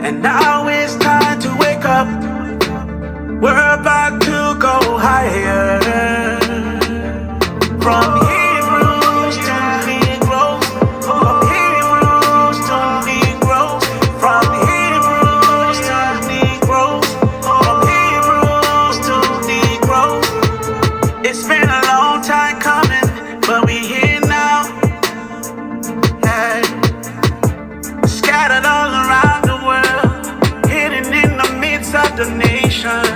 And now it's time to wake up. We're about to go higher. From Hebrews to Negroes. From Hebrews to Negroes. From Hebrews to Negroes. From Hebrews to Negroes. It's been a long time coming, but we here now. Yeah. Scattered all around the world, hidden in the midst of the nations.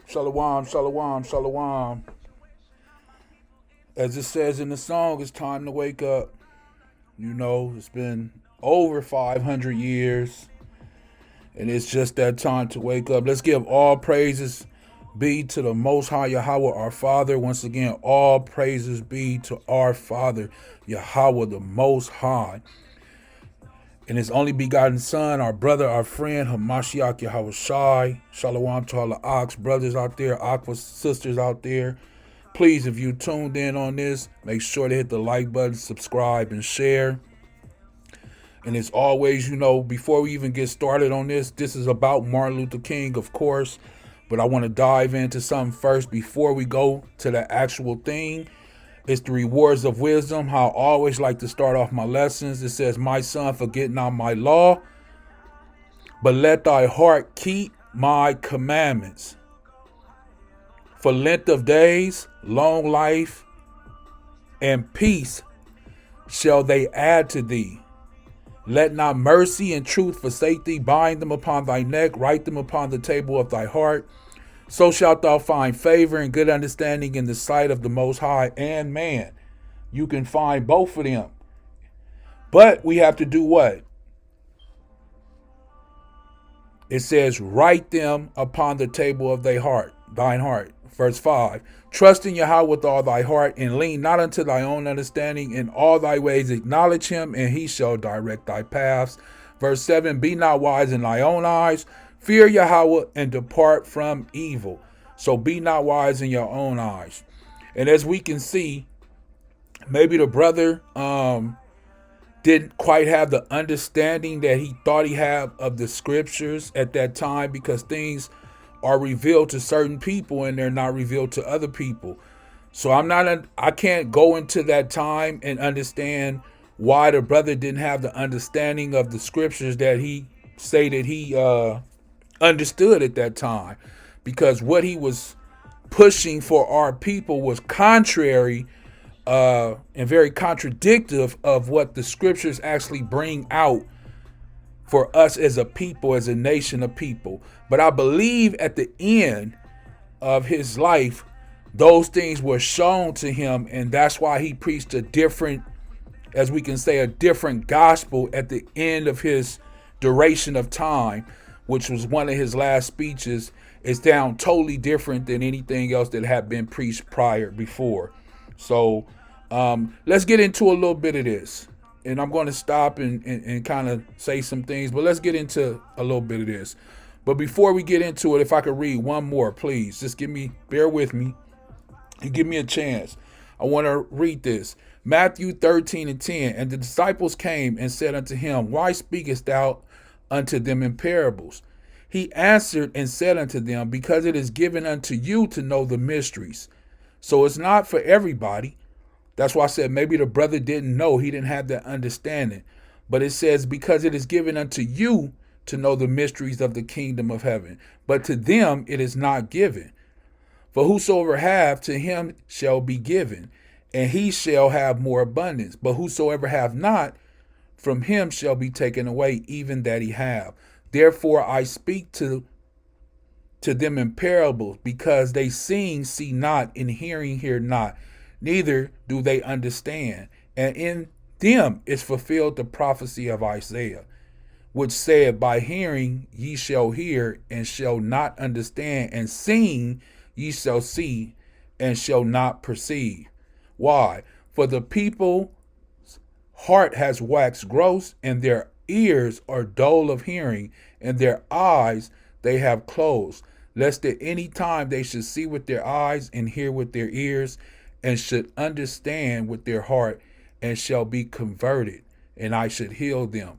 Shalawam, shalawam, shalawam. As it says in the song, it's time to wake up. You know, it's been over 500 years, and it's just that time to wake up. Let's give all praises be to the Most High YAHAWH, our Father. Once again, all praises be to our Father, YAHAWH, the Most High. And his only begotten Son, our brother, our friend, Hamashiach Yahweh Shai. Shalawam to all the Ox brothers out there, Ahchwaths sisters out there. Please, if you tuned in on this, make sure to hit the like button, subscribe, and share. And as always, you know, before we even get started on this is about Martin Luther King, of course. But I want to dive into something first before we go to the actual thing. It's the rewards of wisdom. How I always like to start off my lessons. It says, my son, forget not my law, but let thy heart keep my commandments. For length of days, long life, and peace shall they add to thee. Let not mercy and truth forsake thee. Bind them upon thy neck, write them upon the table of thy heart. So shalt thou find favor and good understanding in the sight of the Most High and man. You can find both of them. But we have to do what? It says, write them upon the table of thine heart. Verse 5. Trust in Yahweh with all thy heart, and lean not unto thy own understanding. In all thy ways acknowledge him, and he shall direct thy paths. Verse 7. Be not wise in thy own eyes. Fear Yahweh and depart from evil. So be not wise in your own eyes. And as we can see, maybe the brother didn't quite have the understanding that he thought he had of the scriptures at that time, because things are revealed to certain people and they're not revealed to other people. So I can't go into that time and understand why the brother didn't have the understanding of the scriptures that he stated he understood at that time, because what he was pushing for our people was contrary and very contradictive of what the scriptures actually bring out for us as a people, as a nation of people. But I believe at the end of his life, those things were shown to him, and that's why he preached a different, as we can say, a different gospel at the end of his duration of time, which was one of his last speeches. It's down totally different than anything else that had been preached before. So let's get into a little bit of this. And I'm going to stop and kind of say some things, but let's get into a little bit of this. But before we get into it, if I could read one more, please, just bear with me and give me a chance. I want to read this. Matthew 13:10. And the disciples came and said unto him, why speakest thou unto them in parables? He answered and said unto them, because it is given unto you to know the mysteries. So it's not for everybody. That's why I said maybe the brother didn't know. He didn't have that understanding. But it says, because it is given unto you to know the mysteries of the kingdom of heaven. But to them it is not given. For whosoever hath, to him shall be given, and he shall have more abundance. But whosoever hath not, from him shall be taken away even that he have. Therefore I speak to them in parables, because they seeing see not, and hearing hear not, neither do they understand. And in them is fulfilled the prophecy of Isaiah, which said, by hearing ye shall hear, and shall not understand, and seeing ye shall see, and shall not perceive. Why? For the people's heart has waxed gross, and their ears are dull of hearing, and their eyes they have closed, lest at any time they should see with their eyes, and hear with their ears, and should understand with their heart, and shall be converted, and I should heal them.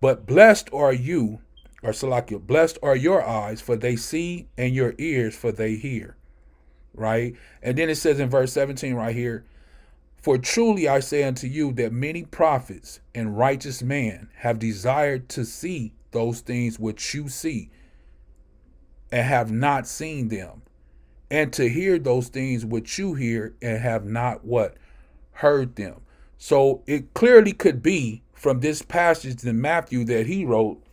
But blessed are you, or Salakia, blessed are your eyes, for they see, and your ears, for they hear. Right? And then it says in verse 17 right here, for truly I say unto you that many prophets and righteous men have desired to see those things which you see, and have not seen them, and to hear those things which you hear, and have not what? Heard them. So it clearly could be from this passage in Matthew that he wrote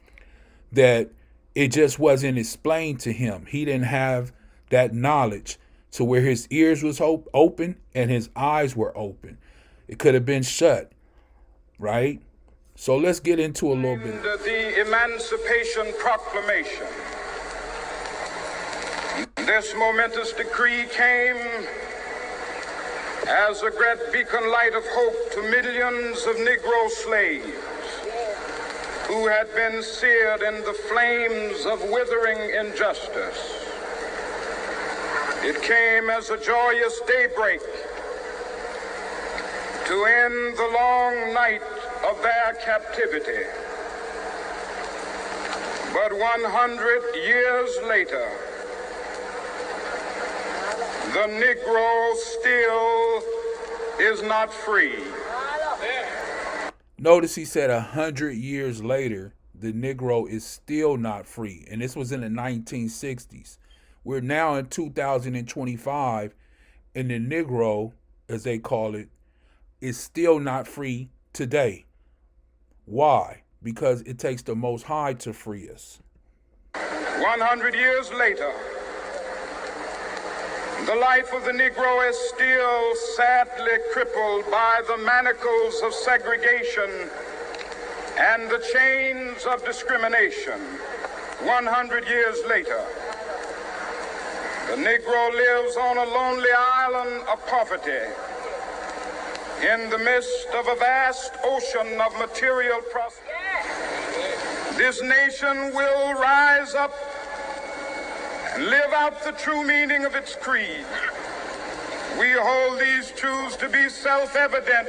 that it just wasn't explained to him. He didn't have that knowledge to where his ears was open and his eyes were open. It could have been shut, right? So let's get into a little bit. The Emancipation Proclamation. This momentous decree came as a great beacon light of hope to millions of Negro slaves who had been seared in the flames of withering injustice. It came as a joyous daybreak to end the long night of their captivity. But 100 years later, the Negro still is not free. Notice he said 100 years later, the Negro is still not free. And this was in the 1960s. We're now in 2025, and the Negro, as they call it, is still not free today. Why? Because it takes the Most High to free us. 100 years later, the life of the Negro is still sadly crippled by the manacles of segregation and the chains of discrimination. 100 years later, the Negro lives on a lonely island of poverty in the midst of a vast ocean of material prosperity. This nation will rise up and live out the true meaning of its creed. We hold these truths to be self-evident,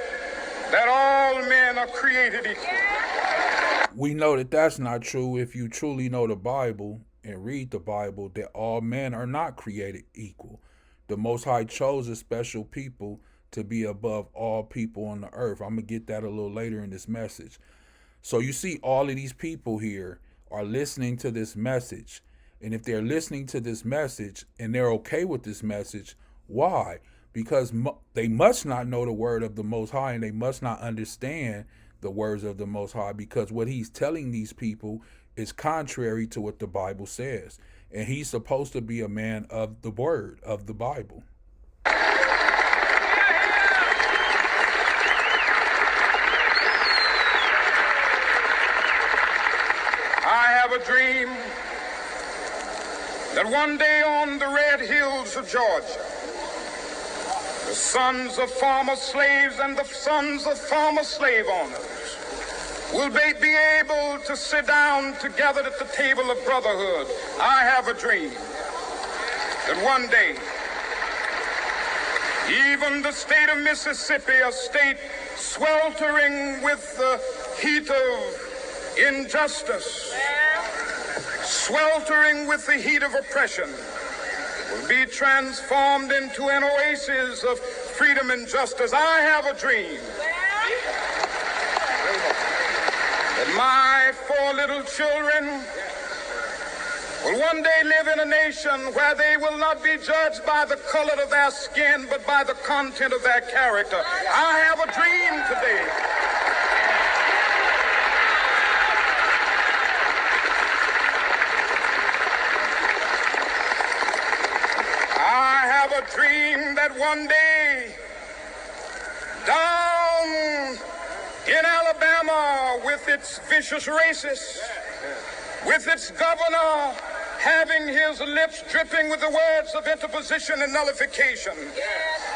that all men are created equal. We know that that's not true if you truly know the Bible and read the Bible, that all men are not created equal. The Most High chose a special people to be above all people on the earth. I'm going to get that a little later in this message. So you see all of these people here are listening to this message. And if they're listening to this message and they're okay with this message, why? Because they must not know the word of the Most High, and they must not understand the words of the Most High, because what he's telling these people is contrary to what the Bible says. And he's supposed to be a man of the word of the Bible. I have a dream that one day on the red hills of Georgia, the sons of former slaves and the sons of former slave owners will be able to sit down together at the table of brotherhood. I have a dream that one day, even the state of Mississippi, a state sweltering with the heat of injustice, sweltering with the heat of oppression, will be transformed into an oasis of freedom and justice. I have a dream that my 4 little children will one day live in a nation where they will not be judged by the color of their skin, but by the content of their character. I have a dream today. I have a dream that one day, down in Alabama, with its vicious racists, with its governor having his lips dripping with the words of interposition and nullification,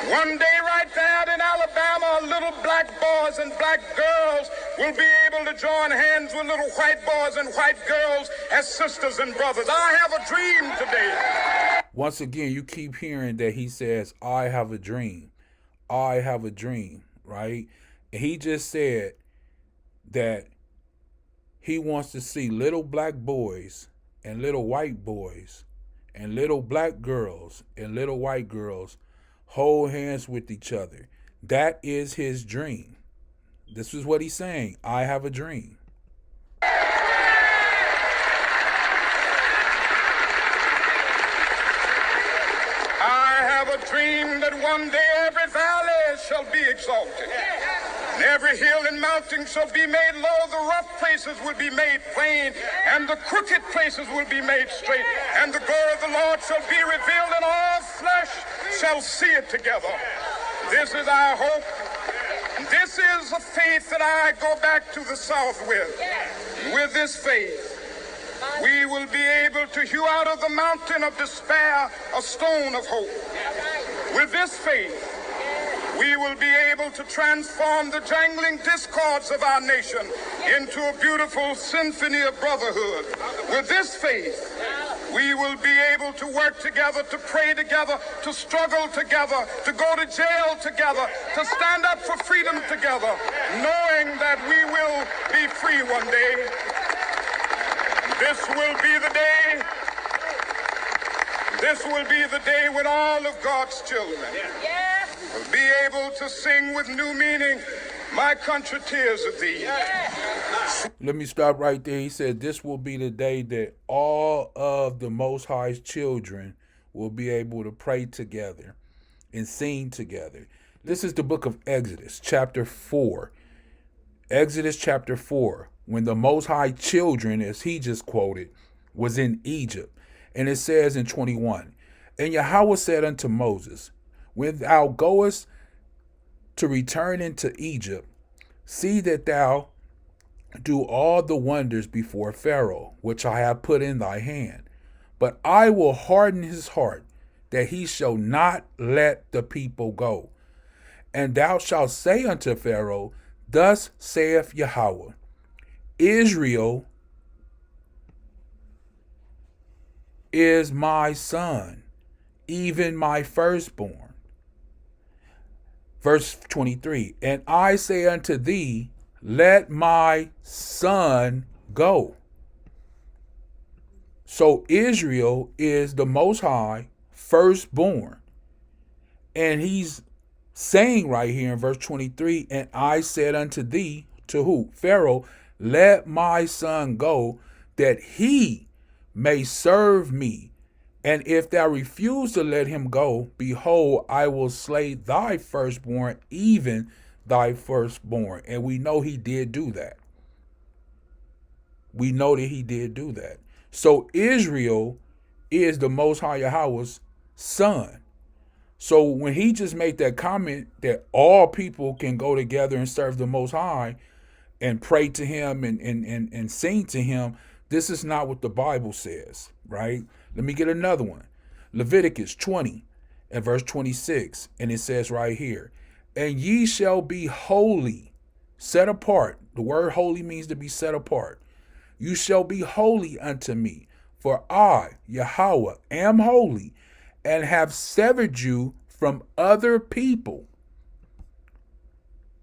one day right there in Alabama, little black boys and black girls will be able to join hands with little white boys and white girls as sisters and brothers. I have a dream today. Once again, you keep hearing that he says, I have a dream. I have a dream, right? And he just said that He wants to see little black boys and little white boys and little black girls and little white girls hold hands with each other. That is his dream. This is what he's saying. I have a dream. I have a dream that one day every valley shall be exalted. And every hill and mountain shall be made low. The rough places will be made plain, and the crooked places will be made straight. And the glory of the Lord shall be revealed, and all flesh shall see it together. This is our hope. This is a faith that I go back to the South with. With this faith, we will be able to hew out of the mountain of despair a stone of hope. With this faith, we will be able to transform the jangling discords of our nation into a beautiful symphony of brotherhood. With this faith, we will be able to work together, to pray together, to struggle together, to go to jail together, to stand up for freedom together, knowing that we will be free one day. This will be the day. This will be the day when all of God's children will be able to sing with new meaning, "My country, tears of thee." Let me stop right there. He said this will be the day that all of the Most High's children will be able to pray together and sing together. This is the book of Exodus, chapter 4. Exodus chapter 4, when the Most High children, as he just quoted, was in Egypt. And it says in 21, and Yahawah said unto Moses, when thou goest to return into Egypt, see that thou do all the wonders before Pharaoh, which I have put in thy hand. But I will harden his heart, that he shall not let the people go. And thou shalt say unto Pharaoh, thus saith Yahawah, Israel is my son, even my firstborn. Verse 23, and I say unto thee, let my son go. So Israel is the Most High firstborn. And he's saying right here in verse 23, and I said unto thee, to who? Pharaoh, let my son go, that he may serve me. And if thou refuse to let him go, behold, I will slay thy firstborn, even thy firstborn. And we know he did do that. We know that he did do that. So Israel is the Most High Yahawah's son. So when he just made that comment that all people can go together and serve the Most High and pray to him and sing to him, this is not what the Bible says, right? Let me get another one. Leviticus 20 and verse 26. And it says right here, and ye shall be holy, set apart. The word holy means to be set apart. You shall be holy unto me, for I, Yahawah, am holy, and have severed you from other people.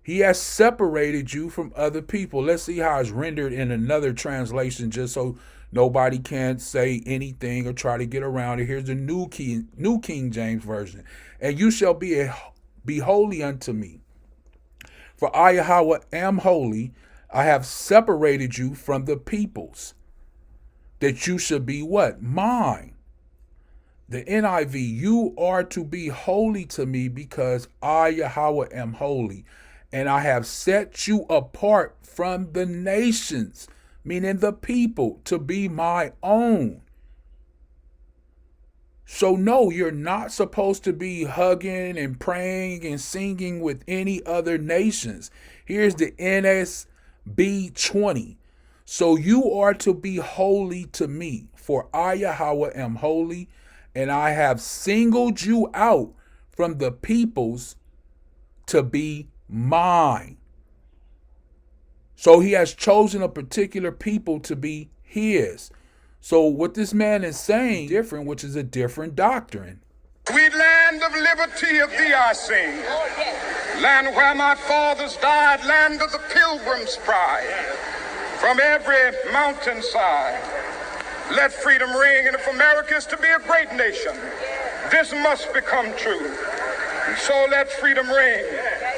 He has separated you from other people. Let's see how it's rendered in another translation, just so nobody can say anything or try to get around it. Here's the New King James Version. And you shall be holy unto me. For I, Yahawah, am holy. I have separated you from the peoples, that you should be what? Mine. The NIV, you are to be holy to me, because I, Yahawah, am holy. And I have set you apart from the nations, meaning the people, to be my own. So no, you're not supposed to be hugging and praying and singing with any other nations. Here's the NSB 20. So you are to be holy to me, for I, Yahawah, am holy, and I have singled you out from the peoples to be mine. So he has chosen a particular people to be his. So what this man is saying different, which is a different doctrine. Sweet land of liberty, of thee I sing. Land where my fathers died, land of the pilgrim's pride. from every mountainside. Let freedom ring, and if America is to be a great nation, this must become true. And so let freedom ring.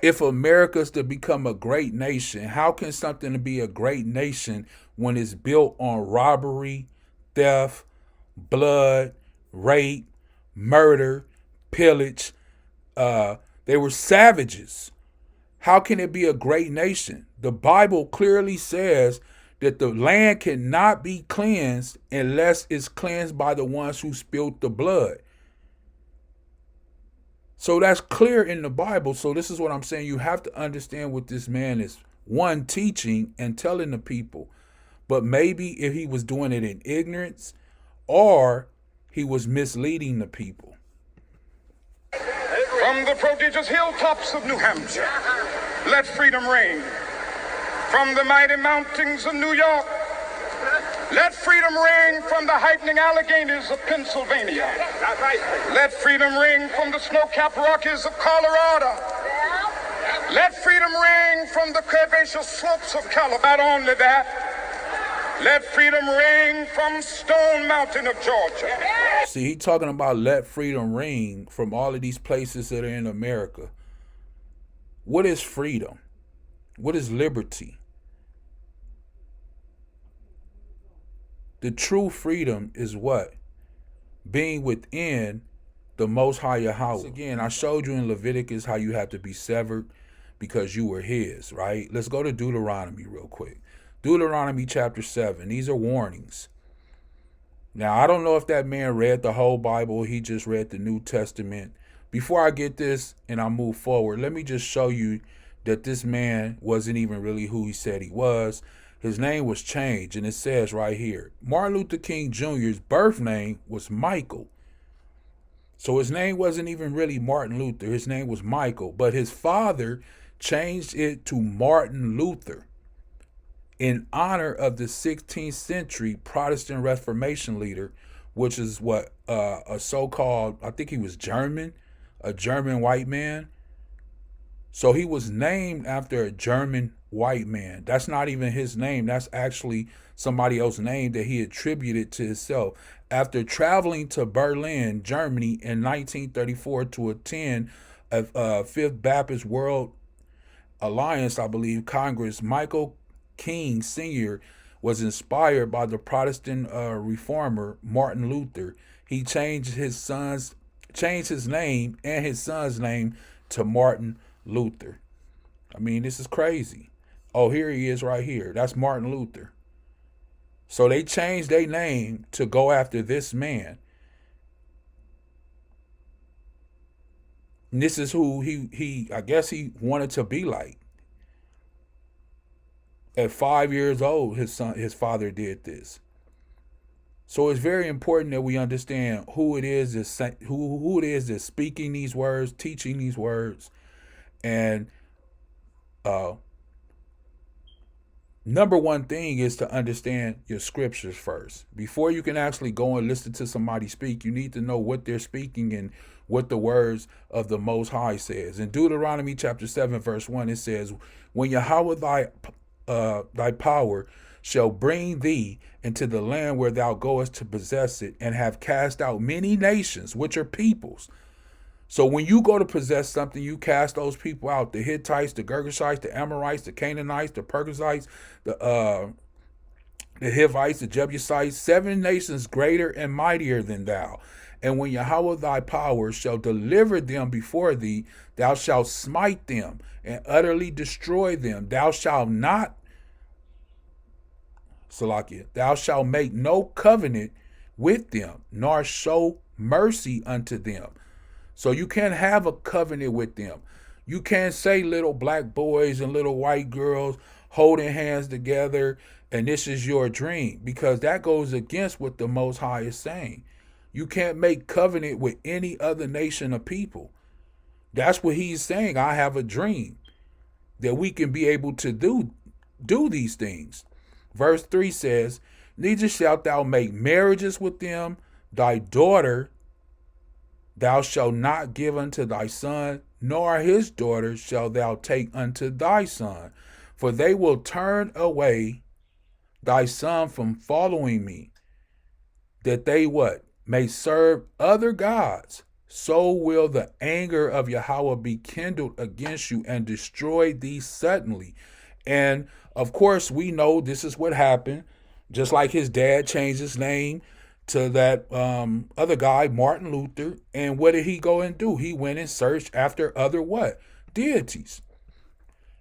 If America's to become a great nation, how can something be a great nation when it's built on robbery, theft, blood, rape, murder, pillage? They were savages. How can it be a great nation? The Bible clearly says that the land cannot be cleansed unless it's cleansed by the ones who spilled the blood. So that's clear in the Bible. So this is what I'm saying. You have to understand what this man is, one, teaching and telling the people. But maybe if he was doing it in ignorance, or he was misleading the people. From the prodigious hilltops of New Hampshire, let freedom ring. From the mighty mountains of New York, let freedom ring. From the heightening Alleghanies of Pennsylvania, let freedom ring. From the snow-capped Rockies of Colorado, let freedom ring. From the curvaceous slopes of California. Not only that, let freedom ring from Stone Mountain of Georgia. See, he talking about let freedom ring from all of these places that are in America. What is freedom? What is liberty? The true freedom is what? Being within the Most High YAHAWH. Again, I showed you in Leviticus how you have to be severed because you were his, right? Let's go to Deuteronomy real quick. Deuteronomy chapter 7. These are warnings. Now, I don't know if that man read the whole Bible. He just read the New Testament. Before I get this and I move forward, let me just show you that this man wasn't even really who he said he was. His name was changed, and it says right here, Martin Luther King Jr.'s birth name was Michael. So his name wasn't even really Martin Luther. His name was Michael, but his father changed it to Martin Luther in honor of the 16th century Protestant Reformation leader, which is what a so-called, I think he was German, a German white man. So he was named after a German white man. That's not even his name. That's actually somebody else's name that he attributed to himself. After traveling to Berlin, Germany in 1934 to attend a Fifth Baptist World Alliance, I believe, Congress, Michael King Sr. was inspired by the Protestant reformer Martin Luther. He changed his name and his son's name to Martin Luther. I mean, this is crazy. Oh, here he is right here. That's Martin Luther. So they changed their name to go after this man. And this is who he I guess he wanted to be like. At 5 years old, his father did this. So it's very important that we understand who it is that's speaking these words, teaching these words, and number one thing is to understand your scriptures first. Before you can actually go and listen to somebody speak, you need to know what they're speaking and what the words of the Most High says. In Deuteronomy chapter 7, verse 1, it says, when YAHAWH thy power shall bring thee into the land where thou goest to possess it, and have cast out many nations, which are peoples. So when you go to possess something, you cast those people out: the Hittites, the Girgashites, the Amorites, the Canaanites, the Perizzites, the Hivites, the Jebusites, 7 nations greater and mightier than thou. And when YAHAWH thy power shall deliver them before thee, thou shalt smite them and utterly destroy them. Thou shalt not, Salakia, thou shalt make no covenant with them, nor show mercy unto them. So you can't have a covenant with them. You can't say little black boys and little white girls holding hands together and this is your dream, because that goes against what the Most High is saying. You can't make covenant with any other nation of people. That's what he's saying. I have a dream that we can be able to do these things. Verse 3 says, neither shalt thou make marriages with them. Thy daughter thou shalt not give unto thy son, nor his daughter shalt thou take unto thy son. For they will turn away thy son from following me, that they what? May serve other gods. So will the anger of Yahweh be kindled against you and destroy thee suddenly. And of course, we know this is what happened. Just like his dad changed his name to that other guy, Martin Luther. And what did he go and do? He went and searched after other what? Deities.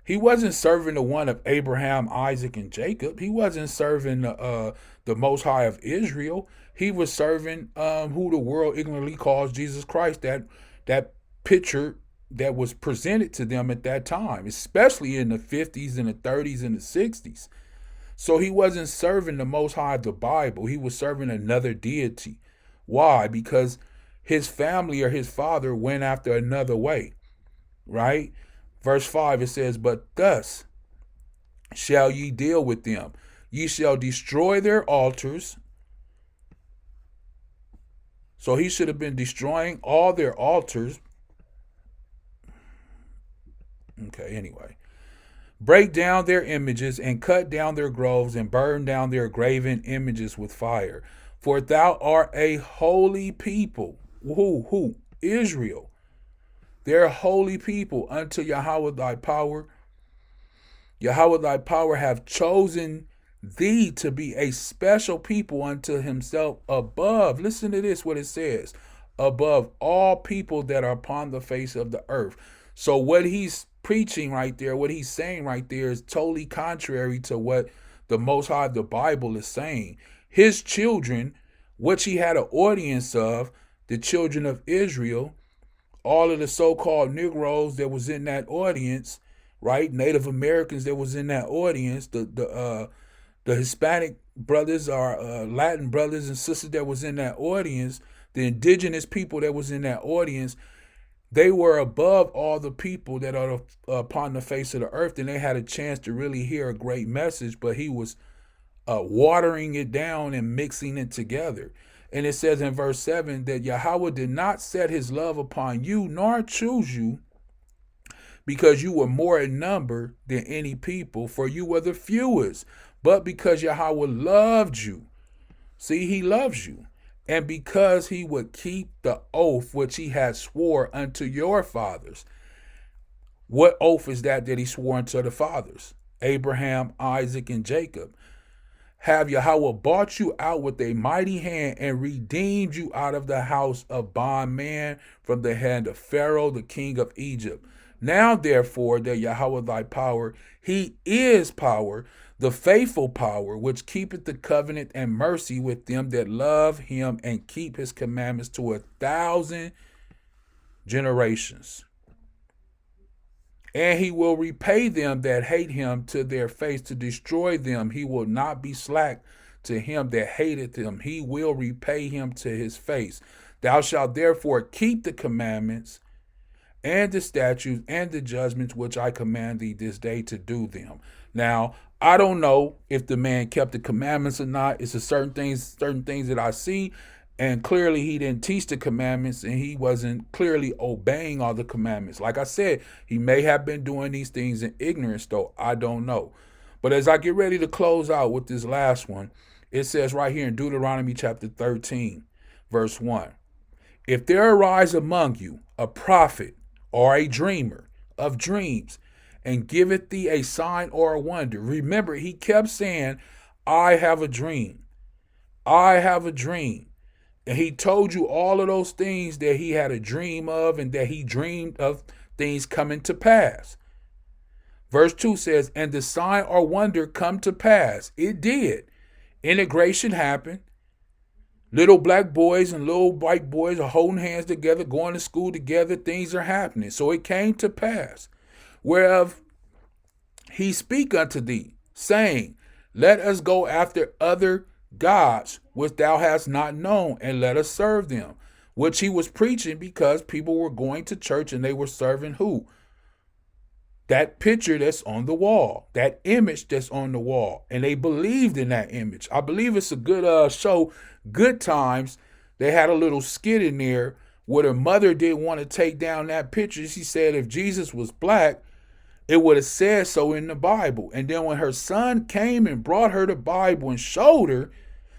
He wasn't serving the one of Abraham, Isaac, and Jacob. He wasn't serving the Most High of Israel. He was serving who the world ignorantly calls Jesus Christ, that picture that was presented to them at that time, especially in the 50s and the 30s and the 60s. So he wasn't serving the Most High of the Bible. He was serving another deity. Why? Because his family or his father went after another way, right? Verse 5, it says, but thus shall ye deal with them. Ye shall destroy their altars. So he should have been destroying all their altars. Okay, anyway. Break down their images and cut down their groves and burn down their graven images with fire. For thou art a holy people. Who? Israel. They're holy people unto Yahweh thy power. Yahweh thy power have chosen thee to be a special people unto himself above. Listen to this, what it says. Above all people that are upon the face of the earth. So what he's preaching right there, what he's saying right there is totally contrary to what the Most High of the Bible is saying. His children, which he had an audience of, the children of Israel, all of the so-called Negroes that was in that audience, right? Native Americans that was in that audience, the Hispanic brothers or Latin brothers and sisters that was in that audience, the indigenous people that was in that audience, they were above all the people that are upon the face of the earth, and they had a chance to really hear a great message, but he was watering it down and mixing it together. And it says in verse 7 that Yahweh did not set his love upon you, nor choose you, because you were more in number than any people, for you were the fewest, but because Yahweh loved you. See, he loves you. And because he would keep the oath which he had swore unto your fathers. What oath is that he swore unto the fathers? Abraham, Isaac, and Jacob. Have Yahweh bought you out with a mighty hand and redeemed you out of the house of bondman from the hand of Pharaoh, the king of Egypt. Now, therefore, that Yahweh thy power, he is power, the faithful power, which keepeth the covenant and mercy with them that love him and keep his commandments to 1,000 generations. And he will repay them that hate him to their face to destroy them. He will not be slack to him that hateth him. He will repay him to his face. Thou shalt therefore keep the commandments and the statutes and the judgments which I command thee this day to do them. Now, I don't know if the man kept the commandments or not. It's a certain things that I see, and clearly he didn't teach the commandments, and he wasn't clearly obeying all the commandments. Like I said, he may have been doing these things in ignorance, though. I don't know. But as I get ready to close out with this last one, it says right here in Deuteronomy chapter 13, verse 1, if there arise among you a prophet or a dreamer of dreams, and giveth thee a sign or a wonder. Remember, he kept saying, I have a dream. I have a dream. And he told you all of those things that he had a dream of and that he dreamed of things coming to pass. Verse 2 says, and the sign or wonder come to pass. It did. Integration happened. Little black boys and little white boys are holding hands together, going to school together. Things are happening. So it came to pass. Whereof he speak unto thee, saying, let us go after other gods which thou hast not known, and let us serve them. Which he was preaching because people were going to church and they were serving who? That picture that's on the wall, that image that's on the wall. And they believed in that image. I believe it's a good show, Good Times. They had a little skit in there where the mother didn't want to take down that picture. She said if Jesus was black, It would have said so in the Bible. And then when her son came and brought her the Bible and showed her,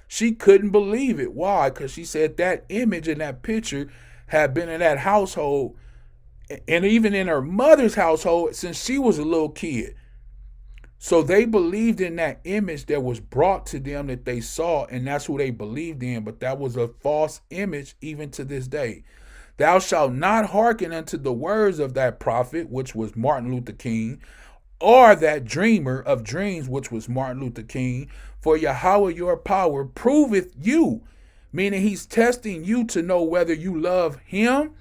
she couldn't believe it. Why? Because she said that image and that picture had been in that household and even in her mother's household since she was a little kid. So they believed in that image that was brought to them that they saw, and that's who they believed in. But that was a false image even to this day. Thou shalt not hearken unto the words of that prophet, which was Martin Luther King, or that dreamer of dreams, which was Martin Luther King. For Yahweh your power proveth you, meaning he's testing you to know whether you love him,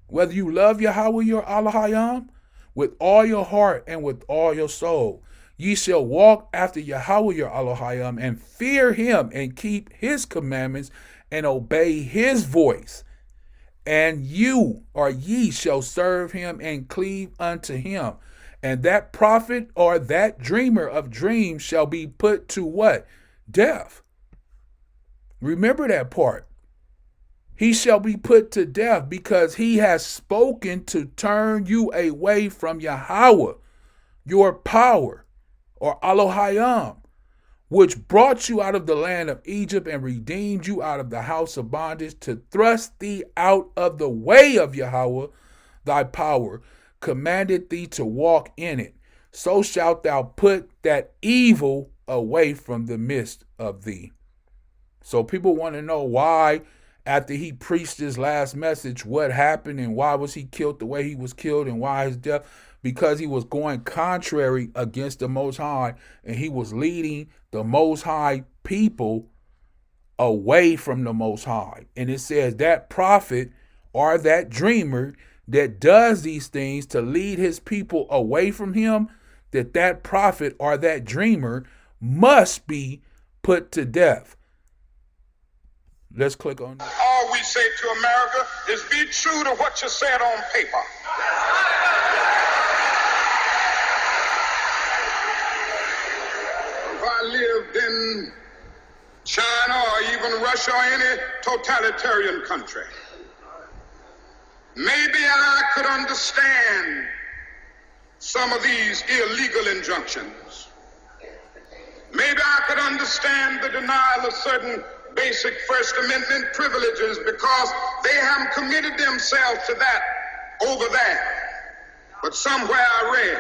whether you love Yahweh your Ahchyam with all your heart and with all your soul. Ye shall walk after Yahweh your Ahchyam and fear him and keep his commandments and obey his voice. And you or ye shall serve him and cleave unto him. And that prophet or that dreamer of dreams shall be put to what? Death. Remember that part. He shall be put to death because he has spoken to turn you away from Yahweh, your power, or Ahchyam, which brought you out of the land of Egypt and redeemed you out of the house of bondage, to thrust thee out of the way of Yahweh, thy power, commanded thee to walk in it. So shalt thou put that evil away from the midst of thee. So people want to know why, after he preached his last message, what happened and why was he killed the way he was killed and why his death? Because he was going contrary against the Most High, and he was leading the Most High people away from the Most High. And it says that prophet or that dreamer that does these things to lead his people away from him, that prophet or that dreamer must be put to death. Let's click on that. All we say to America is be true to what you said on paper. If I lived in China or even Russia or any totalitarian country, maybe I could understand some of these illegal injunctions. Maybe I could understand the denial of certain basic First Amendment privileges because they haven't committed themselves to that over there. But somewhere I read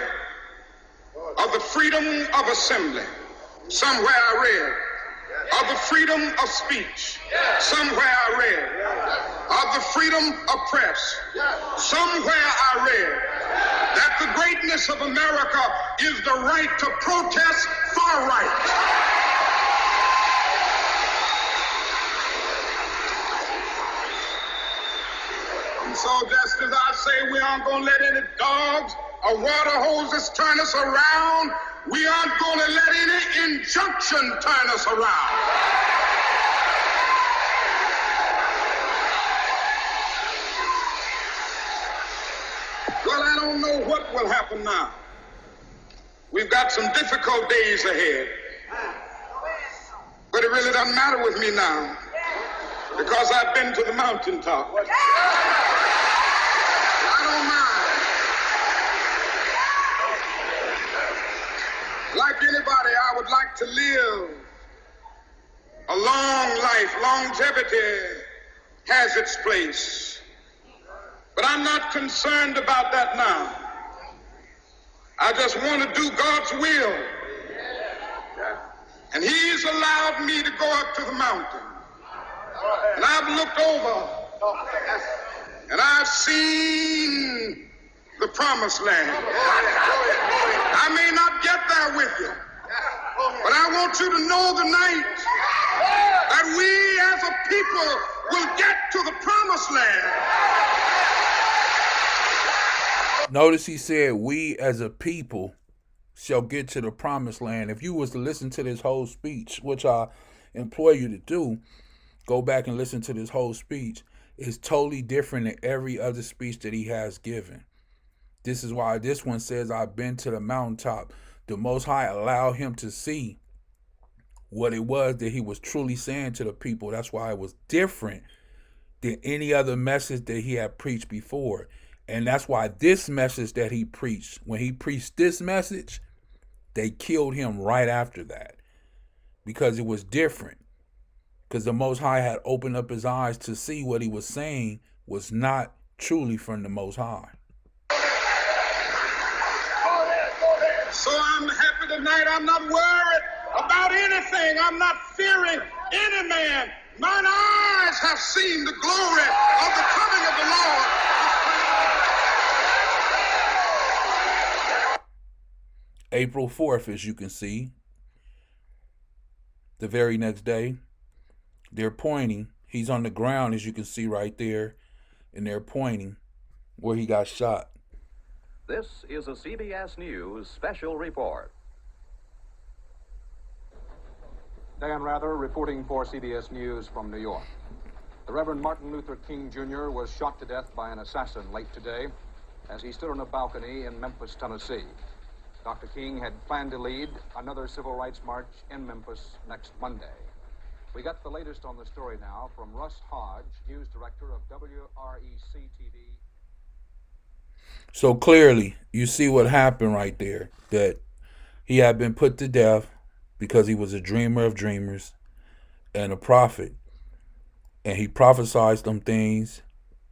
of the freedom of assembly. Somewhere I read of the freedom of speech. Somewhere I read of the freedom of press. Somewhere I read that the greatness of America is the right to protest far right. So just as I say we aren't going to let any dogs or water hoses turn us around, we aren't going to let any injunction turn us around. Well, I don't know what will happen now. We've got some difficult days ahead. But it really doesn't matter with me now because I've been to the mountaintop. Like anybody, I would like to live a long life. Longevity has its place. But I'm not concerned about that now. I just want to do God's will. And He's allowed me to go up to the mountain. And I've looked over and I've seen the promised land. I may not get there with you, but I want you to know tonight that we as a people will get to the promised land. Notice he said, we as a people shall get to the promised land. If you was to listen to this whole speech, which I implore you to do, go back and listen to this whole speech. It's totally different than every other speech that he has given. This is why this one says, I've been to the mountaintop. The Most High allowed him to see what it was that he was truly saying to the people. That's why it was different than any other message that he had preached before. And that's why this message that he preached, when he preached this message, they killed him right after that. Because it was different. Because the Most High had opened up his eyes to see what he was saying was not truly from the Most High. So I'm happy tonight. I'm not worried about anything. I'm not fearing any man. Mine eyes have seen the glory of the coming of the Lord. April 4th, as you can see, the very next day, they're pointing. He's on the ground, as you can see right there, and they're pointing where he got shot. This is a CBS News special report. Dan Rather reporting for CBS News from New York. The Reverend Martin Luther King Jr. was shot to death by an assassin late today as he stood on a balcony in Memphis, Tennessee. Dr. King had planned to lead another civil rights march in Memphis next Monday. We got the latest on the story now from Russ Hodge, news director of WREC-TV. So clearly, you see what happened right there, that he had been put to death because he was a dreamer of dreamers and a prophet. And he prophesied some things,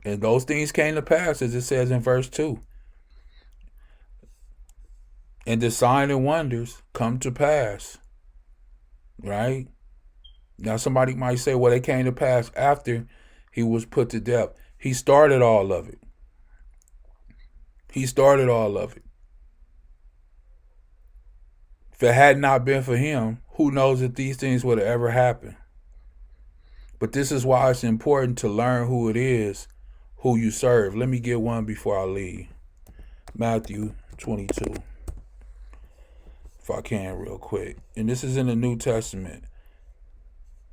and those things came to pass, as it says in verse 2. And the sign and wonders come to pass, right? Now somebody might say, well, they came to pass after he was put to death. He started all of it. He started all of it. If it had not been for him, who knows if these things would have ever happened. But this is why it's important to learn who it is, who you serve. Let me get one before I leave. Matthew 22. If I can, real quick. And this is in the New Testament.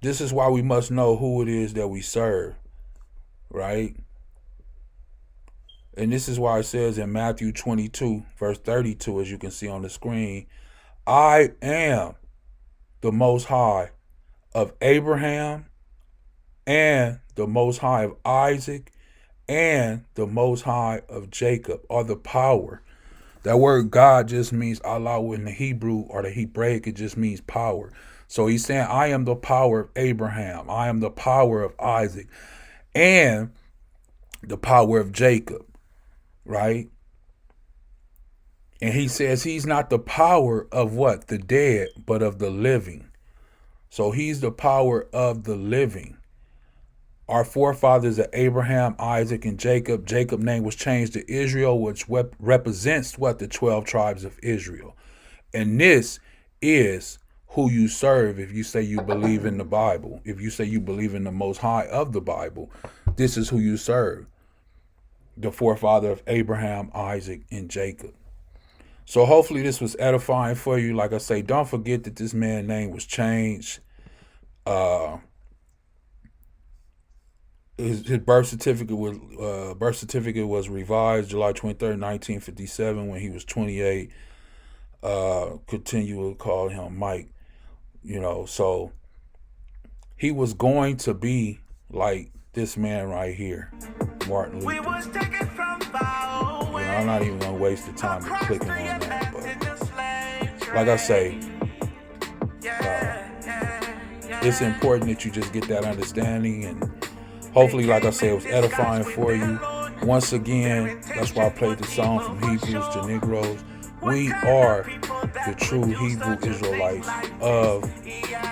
This is why we must know who it is that we serve, right? And this is why it says in Matthew 22, verse 32, as you can see on the screen, I am the Most High of Abraham and the Most High of Isaac and the Most High of Jacob, or the power. That word God just means Allah in the Hebrew or the Hebraic. It just means power. So he's saying, I am the power of Abraham. I am the power of Isaac and the power of Jacob, right? And he says he's not the power of what? The dead, but of the living. So he's the power of the living. Our forefathers are Abraham, Isaac, and Jacob. Jacob's name was changed to Israel, which represents what? The 12 tribes of Israel. And this is who you serve if you say you believe in the Bible. If you say you believe in the Most High of the Bible, this is who you serve. The forefather of Abraham, Isaac, and Jacob. So hopefully this was edifying for you. Like I say, don't forget that this man's name was changed. His birth certificate was revised July 23rd, 1957, when he was 28. Continue to call him Mike. You know, so he was going to be like this man right here, Martin Luther. I'm not even going to waste the time of clicking on that. But like I say, it's important that you just get that understanding. And hopefully, like I say, it was edifying for you. Once again, that's why I played the song from Hebrews to Negroes. We are the true Hebrew Israelites of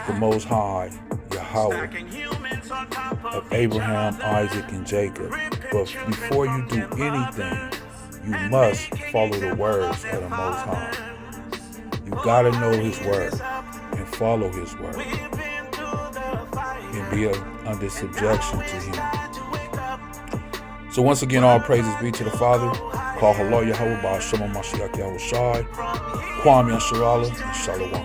the Most High, YAHAWH, of Abraham, Isaac, and Jacob. But before you do anything, you must follow the words of the Most High. You gotta know His word and follow His word and be under subjection to Him. So once again, all praises be to the Father. Call Halal YAHAWH by Ahchyam Mashiach Yahweh Shai, Kwam Yasharala, and Shalawam.